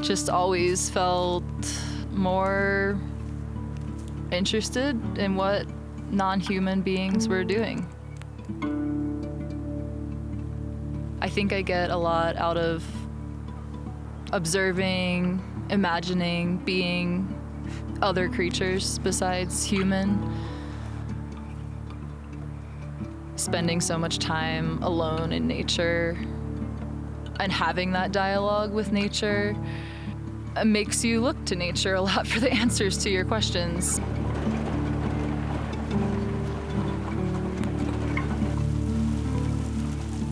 just always felt more interested in what non-human beings were doing. I think I get a lot out of observing, imagining, being other creatures besides human. Spending so much time alone in nature and having that dialogue with nature makes you look to nature a lot for the answers to your questions.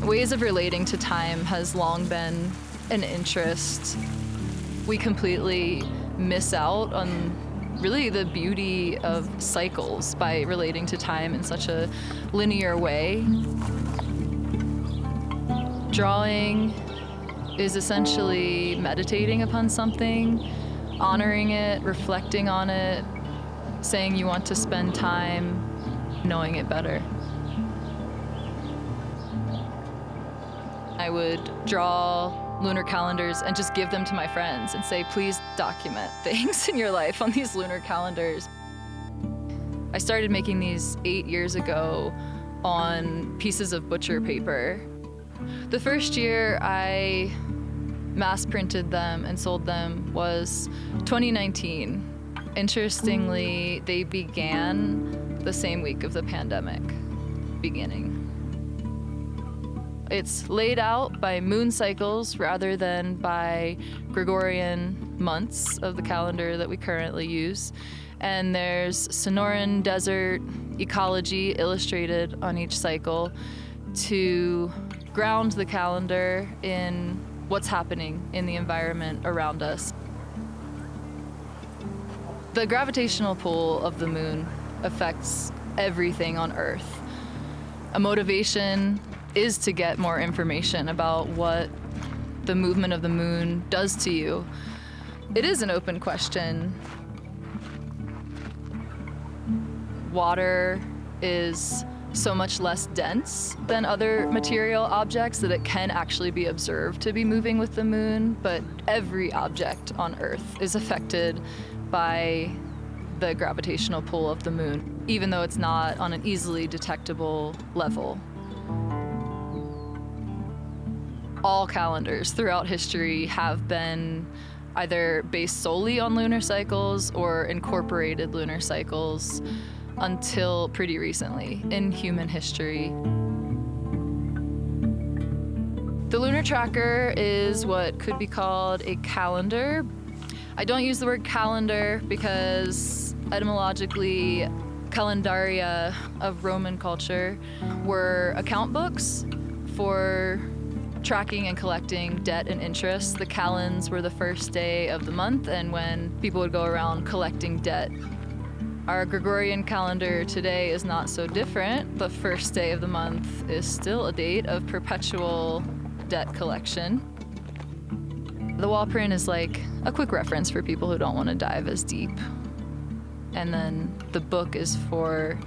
Ways of relating to time has long been an interest. We completely miss out on really the beauty of cycles by relating to time in such a linear way. Drawing is essentially meditating upon something, honoring it, reflecting on it, saying you want to spend time knowing it better. I would draw lunar calendars and just give them to my friends and say, please document things in your life on these lunar calendars. I started making these 8 years ago on pieces of butcher paper. The first year I mass printed them and sold them was 2019. Interestingly, they began the same week of the pandemic beginning. It's laid out by moon cycles rather than by Gregorian months of the calendar that we currently use. And there's Sonoran desert ecology illustrated on each cycle to ground the calendar in what's happening in the environment around us. The gravitational pull of the moon affects everything on Earth. A motivation is to get more information about what the movement of the moon does to you. It is an open question. Water is so much less dense than other material objects that it can actually be observed to be moving with the moon, but every object on Earth is affected by the gravitational pull of the moon, even though it's not on an easily detectable level. All calendars throughout history have been either based solely on lunar cycles or incorporated lunar cycles until pretty recently in human history. The Lunar Tracker is what could be called a calendar. I don't use the word calendar because etymologically, calendaria of Roman culture were account books for tracking and collecting debt and interest. The calends were the first day of the month and when people would go around collecting debt. Our Gregorian calendar today is not so different. The first day of the month is still a date of perpetual debt collection. The wall print is like a quick reference for people who don't want to dive as deep. And then the book is for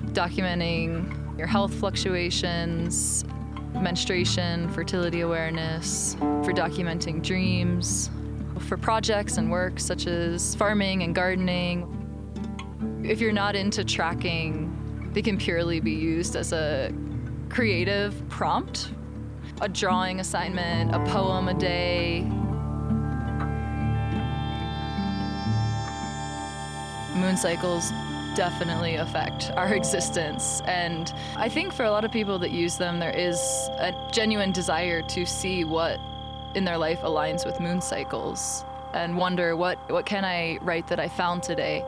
documenting your health fluctuations, menstruation, fertility awareness, for documenting dreams, for projects and work such as farming and gardening. If you're not into tracking, they can purely be used as a creative prompt, a drawing assignment, a poem a day. Moon cycles definitely affect our existence, and I think for a lot of people that use them, there is a genuine desire to see what in their life aligns with moon cycles and wonder what can I write that I found today.